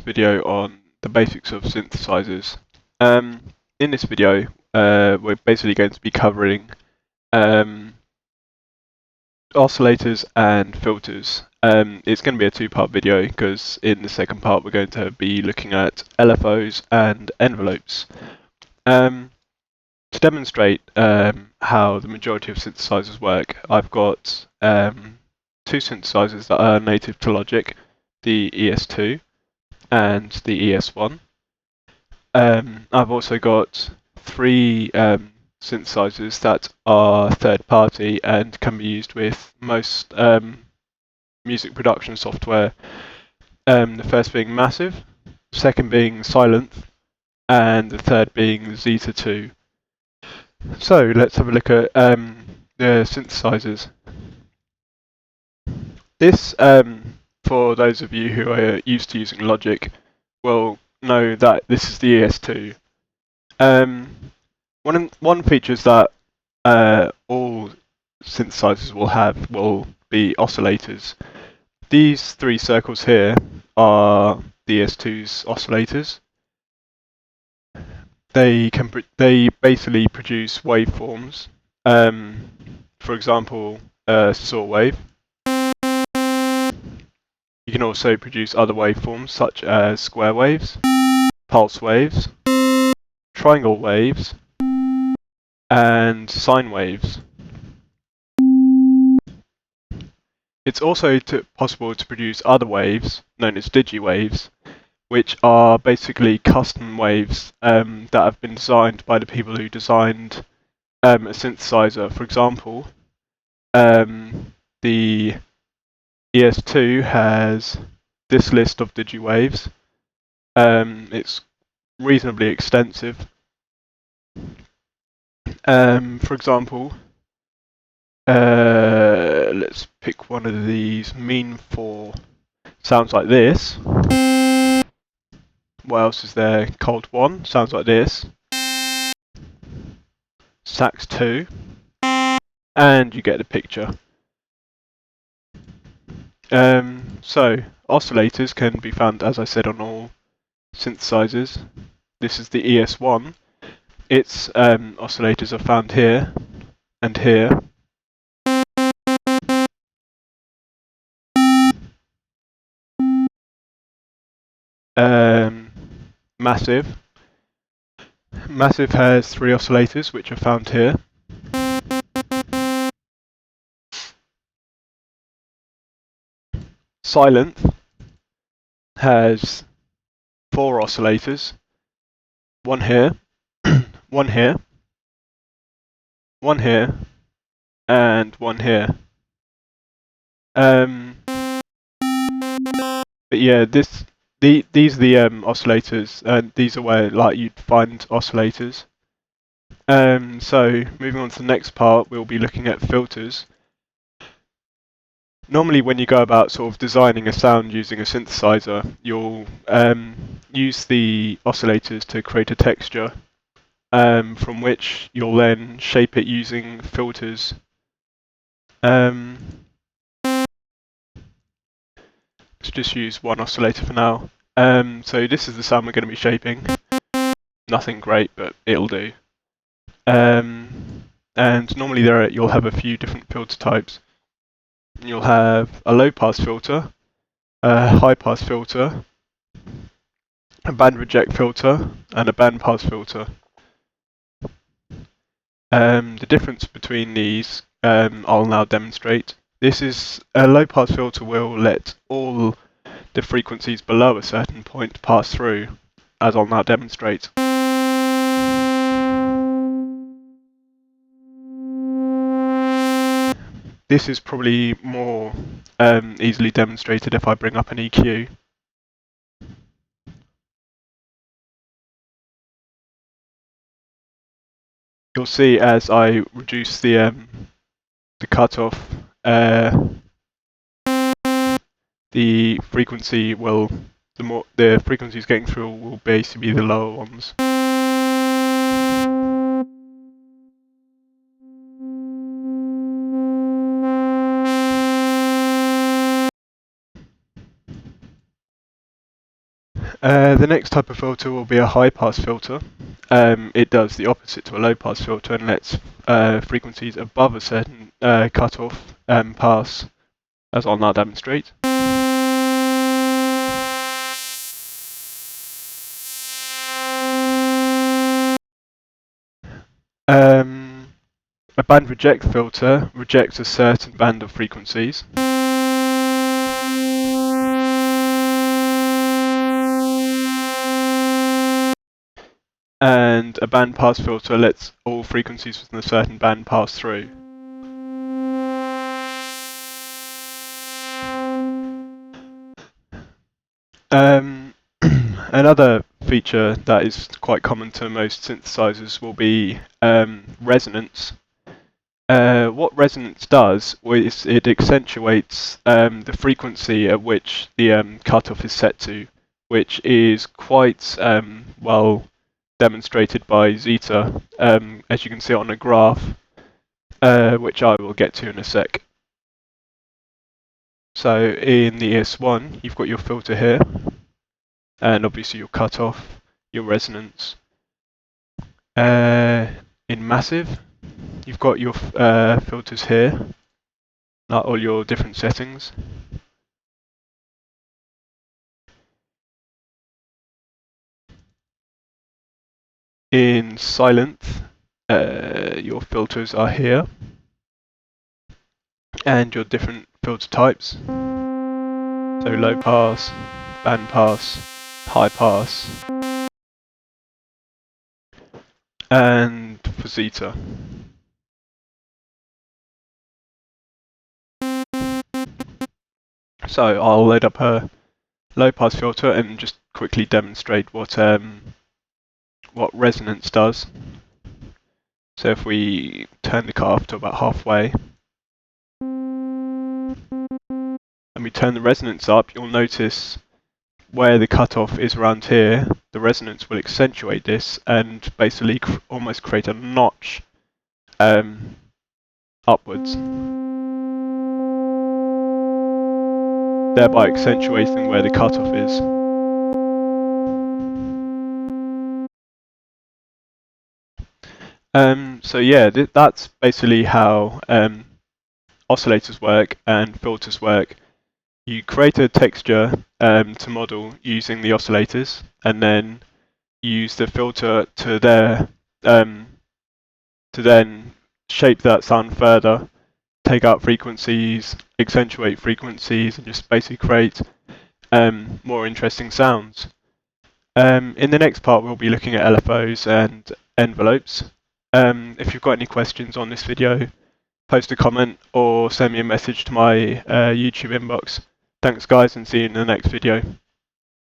video on the basics of synthesizers. In this video, we're basically going to be covering oscillators and filters. It's going to be a two-part video because in the second part we're going to be looking at LFOs and envelopes. To demonstrate how the majority of synthesizers work, I've got two synthesizers that are native to Logic, the ES2 and the ES1. I've also got three synthesizers that are third-party and can be used with most music production software. The first being Massive, the second being Sylenth, and the third being Zeta 2. So let's have a look at the synthesizers. This, for those of you who are used to using Logic, will know that this is the ES2. One features that all synthesizers will be oscillators. These three circles here are the ES2's oscillators. They basically produce waveforms. For example, a saw wave. You can also produce other waveforms such as square waves, pulse waves, triangle waves, and sine waves. It's also possible to produce other waves, known as digiwaves, which are basically custom waves that have been designed by the people who designed a synthesizer. For example, the ES2 has this list of digiwaves. It's reasonably extensive. For example, let's pick one of these. Mean 4 sounds like this. What else is there? Cold 1 sounds like this. Sax 2, and you get the picture. So oscillators can be found, as I said, on all synthesizers. This is the ES1. Its oscillators are found here and here. Massive has three oscillators which are found here. Sylenth has four oscillators. One here, one here, one here, and one here. But yeah, these are the oscillators, and these are where you'd find oscillators. So moving on to the next part, we'll be looking at filters. Normally, when you go about sort of designing a sound using a synthesizer, you'll use the oscillators to create a texture, from which you'll then shape it using filters. Let's just use one oscillator for now. So this is the sound we're going to be shaping. Nothing great, but it'll do. And normally you'll have a few different filter types. You'll have a low-pass filter, a high-pass filter, a band reject filter, and a band-pass filter. The difference between these I'll now demonstrate. This is a low-pass filter will let all the frequencies below a certain point pass through, as I'll now demonstrate. This is probably more easily demonstrated if I bring up an EQ. You'll see as I reduce the cutoff, the frequency the frequencies getting through will basically be the lower ones. The next type of filter will be a high-pass filter. It does the opposite to a low-pass filter and lets frequencies above a certain cutoff pass, as I'll now demonstrate. A band reject filter rejects a certain band of frequencies. And a band pass filter lets all frequencies within a certain band pass through. Another feature that is quite common to most synthesizers will be resonance. What resonance does is it accentuates the frequency at which the cutoff is set to, which is quite well demonstrated by zeta, as you can see on a graph, which I will get to in a sec. So in the ES1, you've got your filter here, and obviously your cutoff, your resonance. In massive, you've got your filters here, like all your different settings. In silent, your filters are here, and your different filter types. So low pass, band pass, high pass, and for zeta. So I'll load up a low pass filter and just quickly demonstrate what resonance does. So if we turn the cutoff to about halfway, and we turn the resonance up, you'll notice where the cutoff is around here, the resonance will accentuate this and basically almost create a notch upwards, thereby accentuating where the cutoff is. So yeah, that's basically how oscillators work and filters work. You create a texture to model using the oscillators, and then use the filter to then shape that sound further, take out frequencies, accentuate frequencies, and just basically create more interesting sounds. In the next part, we'll be looking at LFOs and envelopes. If you've got any questions on this video, post a comment or send me a message to my YouTube inbox. Thanks guys, and see you in the next video.